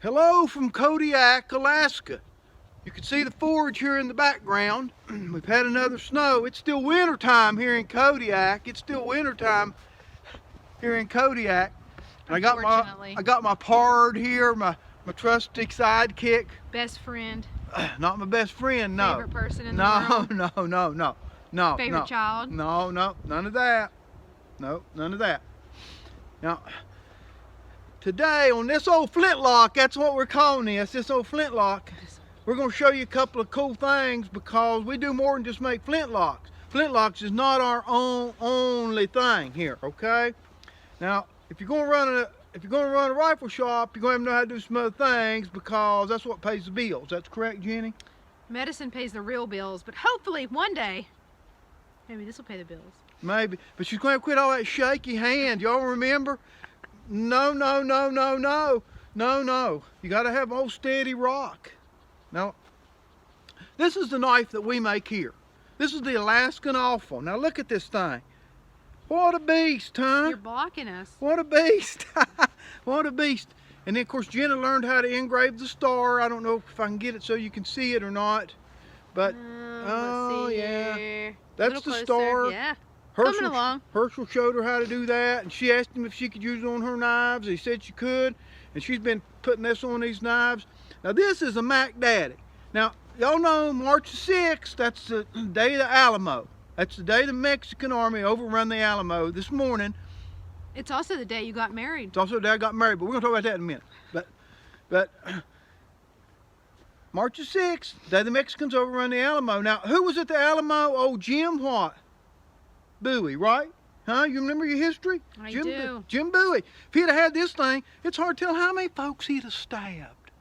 Hello from Kodiak, Alaska. You can see the forge here in the background. We've had another snow. It's still winter time here in Kodiak. It's still winter time here in Kodiak. And I got my pard here, my trusty sidekick. Best friend. Not my best friend, no. Favorite person in the world. No. Favorite child. No, none of that. No, none of that. Now, today on this old flintlock, that's what we're calling this old flintlock, we're going to show you a couple of cool things because we do more than just make flintlocks. Flintlocks is not our only thing here, okay? Now, if you're going to run a rifle shop, you're going to have to know how to do some other things because that's what pays the bills. That's correct, Jenny? Medicine pays the real bills, but hopefully one day, maybe this will pay the bills. Maybe, but she's going to quit all that shaky hand. Y'all remember? No. You got to have old steady rock. Now, this is the knife that we make here. This is the Alaskan Awful. Now look at this thing. What a beast, huh? You're blocking us. What a beast. What a beast. And then, of course, Jenna learned how to engrave the star. I don't know if I can get it so you can see it or not. But, let's see yeah. here. That's the star. Yeah. Herschel, Coming along. Herschel showed her how to do that, and she asked him if she could use it on her knives. He said she could, and she's been putting this on these knives. Now this is a Mac Daddy. Now y'all know March the 6th, that's the day of the Alamo. That's the day the Mexican army overrun the Alamo this morning. It's also the day you got married. It's also the day I got married, but we're going to talk about that in a minute. But March the 6th, day the Mexicans overrun the Alamo. Now who was at the Alamo? Oh, Jim what? Bowie, right? Huh? You remember your history? I do. Jim Bowie. If he'd have had this thing, it's hard to tell how many folks he'd have stabbed.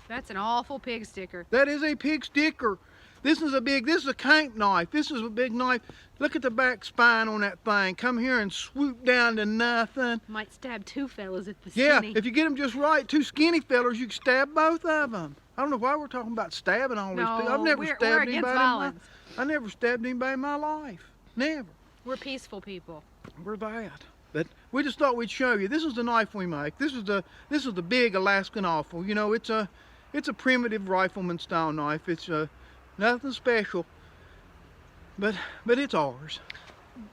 That's an awful pig sticker. That is a pig sticker. This is a camp knife. This is a big knife. Look at the back spine on that thing. Come here and swoop down to nothing. Might stab two fellas at the Yeah, skinny. if you get them just right, two skinny fellas, you can stab both of them. I don't know why we're talking about stabbing all these people. I've never stabbed we're anybody. against violence. I never stabbed anybody in my life. Never. We're peaceful people. We're that. But we just thought we'd show you. This is the knife we make. This is the big Alaskan Awful. You know, it's a primitive rifleman style knife. It's nothing special. But it's ours.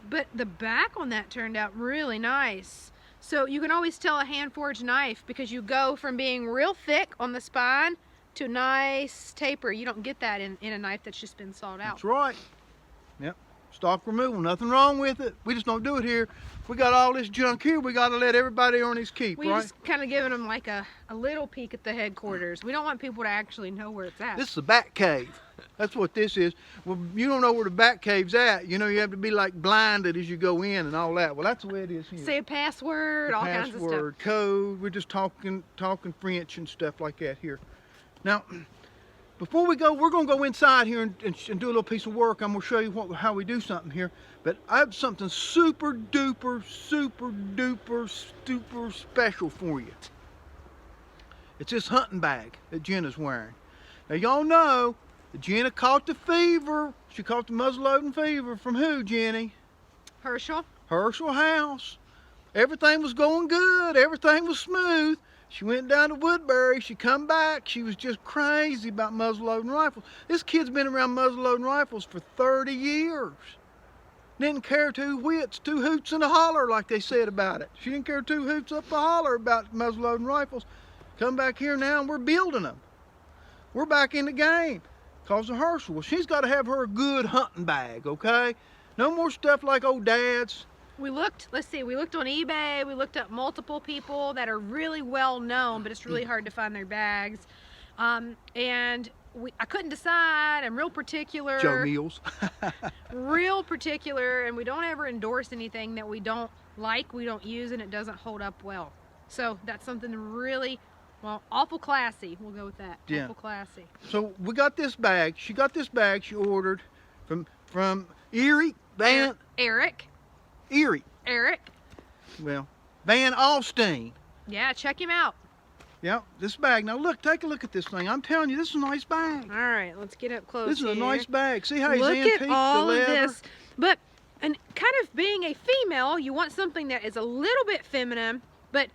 But the back on that turned out really nice. So you can always tell a hand forged knife because you go from being real thick on the spine to nice taper. You don't get that in a knife that's just been sawed out. That's right. Yep. Stock removal, nothing wrong with it. We just don't do it here. We got all this junk here. We got to let everybody earn his keep, We right? just kind of giving them like a little peek at the headquarters. We don't want people to actually know where it's at. This is the back cave. That's what this is. Well, you don't know where the back cave's at. You know, you have to be like blinded as you go in and all that. Well, that's the way it is here. Say a password, all kinds of stuff. Password, code. We're just talking French and stuff like that here. Now, before we go, we're going to go inside here and do a little piece of work. I'm going to show you how we do something here. But I have something super duper special for you. It's this hunting bag that Jenna's wearing. Now y'all know that Jenna caught the fever. She caught the muzzleloading fever from who, Jenny? Herschel. Herschel House. Everything was going good. Everything was smooth. She went down to Woodbury. She come back. She was just crazy about muzzleloading rifles. This kid's been around muzzleloading rifles for 30 years. Didn't care two whits, two hoots and a holler, like they said about it. She didn't care two hoots up a holler about muzzleloading rifles. Come back here now and we're building them. We're back in the game because of Herschel. Well, she's got to have her a good hunting bag, okay? No more stuff like old Dad's. We looked on eBay, we looked up multiple people that are really well known, but it's really hard to find their bags. And I couldn't decide. I'm real particular. Joe Meals. Real particular, and we don't ever endorse anything that we don't like, we don't use, and it doesn't hold up well. So that's something really, well, awful classy. We'll go with that. Yeah. Awful classy. So we got this bag. She got this bag she ordered from Erie. Eric. Well, Van Alstyne. Yeah, check him out. Yeah, this bag. Now look, take a look at this thing. I'm telling you, this is a nice bag. All right, let's get up close. This is a here. nice bag. See how he's Look antiqued at all the of leather? this. But, and kind of being a female, you want something that is a little bit feminine, but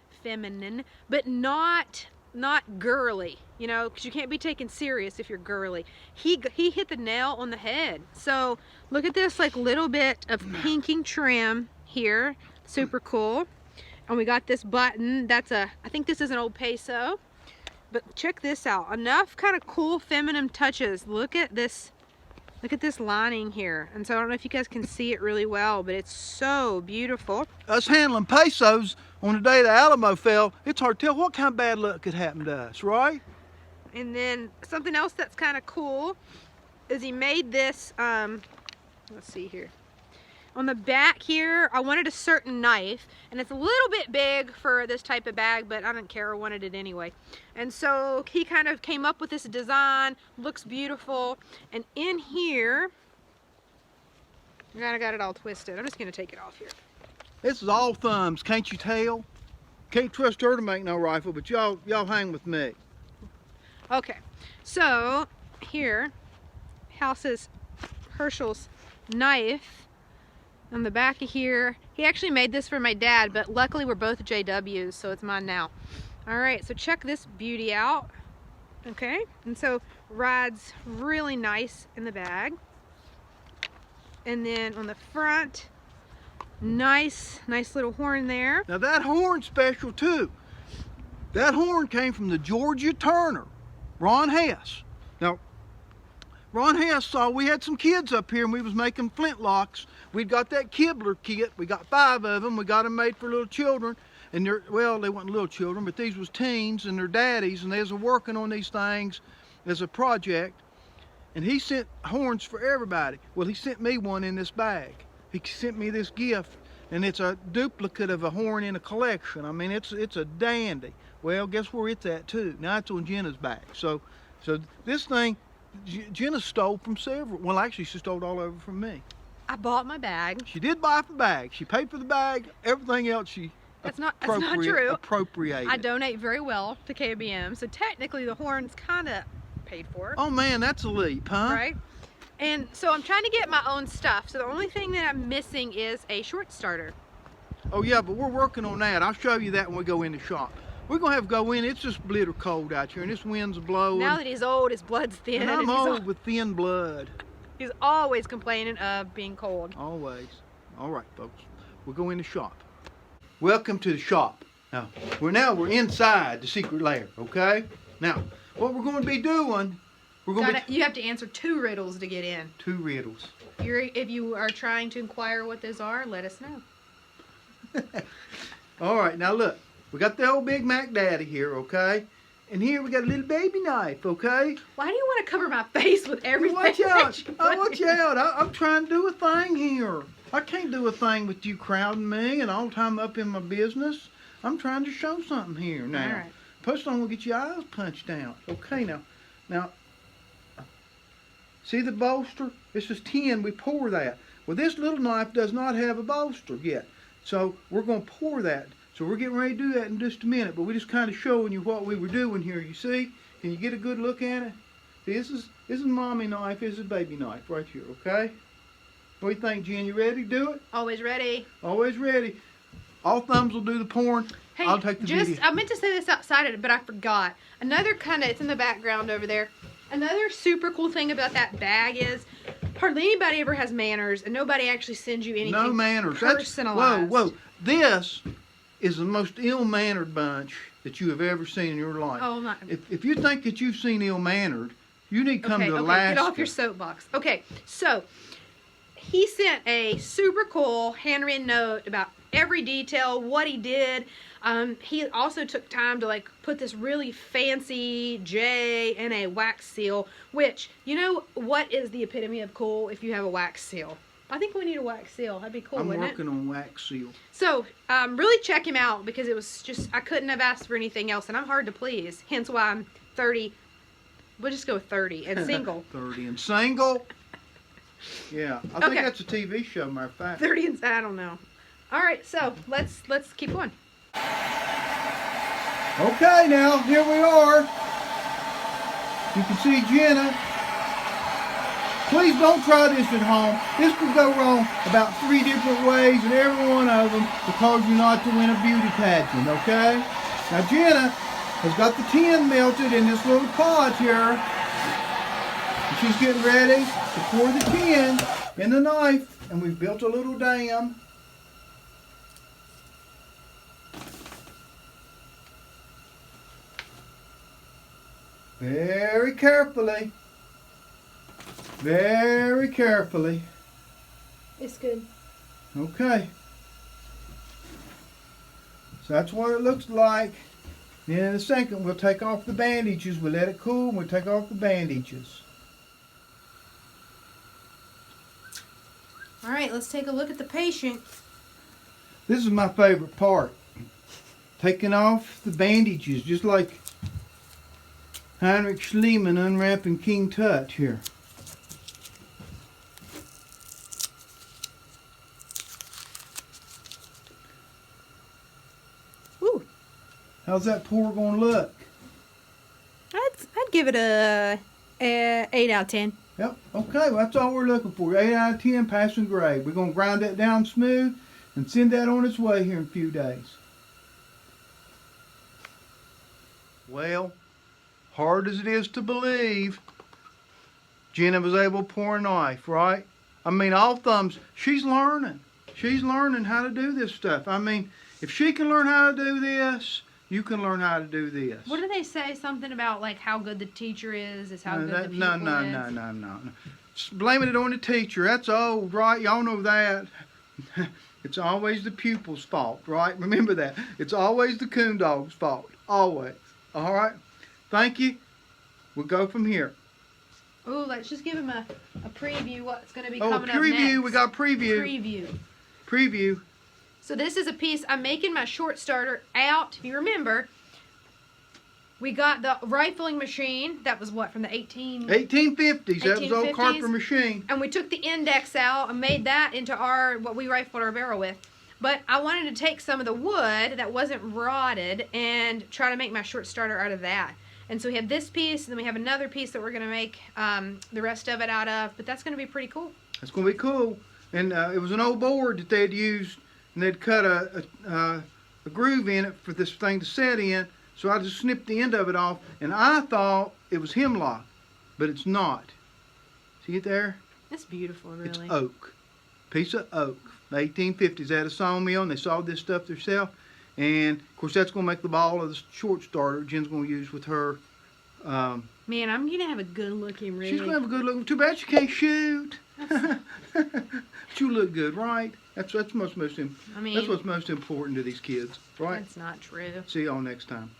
not not girly, you know, because you can't be taken serious if you're girly. He hit the nail on the head. So look at this like little bit of pinking trim here, super cool. And we got this button. That's I think this is an old Peso. But check this out. Enough kind of cool feminine touches. Look at this. Look at this lining here. And so I don't know if you guys can see it really well, but it's so beautiful. Us handling Pesos on the day the Alamo fell, it's hard to tell what kind of bad luck could happen to us, right? And then something else that's kind of cool is he made this, let's see here. On the back here, I wanted a certain knife, and it's a little bit big for this type of bag, but I didn't care, I wanted it anyway. And so he kind of came up with this design, looks beautiful, and in here, I kind of got it all twisted. I'm just gonna take it off here. This is all thumbs, can't you tell? Can't trust her to make no rifle, but y'all hang with me. Okay, so here, houses Herschel's knife. On the back of here, he actually made this for my dad, but luckily we're both JWs, so it's mine now. All right, so check this beauty out. Okay, and so rides really nice in the bag. And then on the front, nice little horn there. Now that horn's special too. That horn came from the Georgia Turner, Ron Hess. Now, Ron Hess saw we had some kids up here and we was making flintlocks. We'd got that Kibler kit. We got 5 of them. We got them made for little children. And they're, well, they weren't little children, but these was teens and their daddies, and they was working on these things as a project. And he sent horns for everybody. Well, he sent me one in this bag. He sent me this gift, and it's a duplicate of a horn in a collection. I mean, it's a dandy. Well, guess where it's at too? Now it's on Jenna's back. So this thing, Jenna stole from several. Well, actually, she stole it all over from me. I bought my bag. She did buy the bag. She paid for the bag. Everything else she That's not true. Appropriated. I donate very well to KBM, so technically the horn's kind of paid for. Oh man, that's a leap, huh? Right? And so I'm trying to get my own stuff. So the only thing that I'm missing is a short starter. Oh yeah, but we're working on that. I'll show you that when we go in the shop. We're gonna have to go in. It's just bitter cold out here, and this wind's blowing. Now that he's old, his blood's thin. And I'm old with thin blood. He's always complaining of being cold. Always. All right, folks. We'll go in the shop. Welcome to the shop. Now we're inside the secret lair. Okay. Now, what we're going to be doing, You have to answer 2 riddles to get in. 2 riddles. If you are trying to inquire what those are, let us know. All right. Now look, we got the old Big Mac Daddy here. Okay. And here we got a little baby knife, okay? Why do you want to cover my face with everything? Watch out! Watch out! I'm trying to do a thing here. I can't do a thing with you crowding me and all the time up in my business. I'm trying to show something here now. All right. Plus, I'm gonna get your eyes punched out. Okay, now, see the bolster? This is tin. We pour that. Well, this little knife does not have a bolster yet, so we're gonna pour that. So we're getting ready to do that in just a minute, but we're just kind of showing you what we were doing here. You see? Can you get a good look at it? See, this is mommy knife. This is baby knife right here, okay? What do you think, Jen? You ready to do it? Always ready. Always ready. All thumbs will do the pouring. Hey, I'll take the video. I meant to say this outside of it, but I forgot. Another kind of, it's in the background over there. Another super cool thing about that bag is hardly anybody ever has manners, and nobody actually sends you anything no manners. personalized. Whoa. This is the most ill-mannered bunch that you have ever seen in your life. Oh, my. If you think that you've seen ill-mannered, you need to come to Alaska. Get off your soapbox. Okay, so he sent a super cool handwritten note about every detail, what he did. He also took time to like put this really fancy J and a wax seal, which, you know what is the epitome of cool if you have a wax seal? I think we need a wax seal. That'd be cool, wouldn't it? I'm working on wax seal. So, really check him out because it was just, I couldn't have asked for anything else, and I'm hard to please. Hence why I'm 30. We'll just go with 30 and single. 30 and single? Yeah, I think that's a TV show, matter of fact. 30 and, I don't know. All right, so let's keep going. Okay, now, here we are. You can see Jenna. Please don't try this at home. This could go wrong about 3 different ways, and every one of them will cause you not to win a beauty pageant, okay? Now, Jenna has got the tin melted in this little pot here. And she's getting ready to pour the tin in the knife, and we've built a little dam. Very carefully. Very carefully. It's good. Okay. So that's what it looks like. Then in a second we'll take off the bandages. We'll let it cool and we'll take off the bandages. All right, let's take a look at the patient. This is my favorite part. Taking off the bandages, just like Heinrich Schliemann unwrapping King Tut here. Ooh. How's that pour gonna look? I'd give it a 8 out of 10. Yep, okay, well, that's all we're looking for. 8 out of 10, passing grade. We're gonna grind that down smooth and send that on its way here in a few days. Well, hard as it is to believe, Jenna was able to pour a knife, right? I mean, all thumbs, she's learning. She's learning how to do this stuff. I mean, if she can learn how to do this, you can learn how to do this. What do they say? Something about like how good the teacher is how good the pupil no, is? no. Just blaming it on the teacher. That's old, right? Y'all know that. It's always the pupil's fault, right? Remember that. It's always the coon dog's fault. Always. All right? Thank you. We'll go from here. Oh, let's just give him a preview what's going to be Oh, coming up preview. next. We got preview. Preview. So this is a piece. I'm making my short starter out. If you remember, we got the rifling machine. That was what, from the 1850s. That was old 1850s. Carper machine. And we took the index out and made that into what we rifled our barrel with. But I wanted to take some of the wood that wasn't rotted and try to make my short starter out of that. And so we have this piece, and then we have another piece that we're going to make the rest of it out of. But that's going to be pretty cool. That's going to be cool. And it was an old board that they had used, and they'd cut a groove in it for this thing to set in. So I just snipped the end of it off, and I thought it was hemlock, but it's not. See it there? That's beautiful, really. It's oak. Piece of oak. The 1850s. They had a sawmill, and they sawed this stuff themselves. And, of course, that's going to make the ball of the short starter Jen's going to use with her. Man, I'm going to have a good-looking rig. She's going to have a good look. Too bad she can't shoot. But you look good, right? That's what's most important to these kids, right? That's not true. See y'all next time.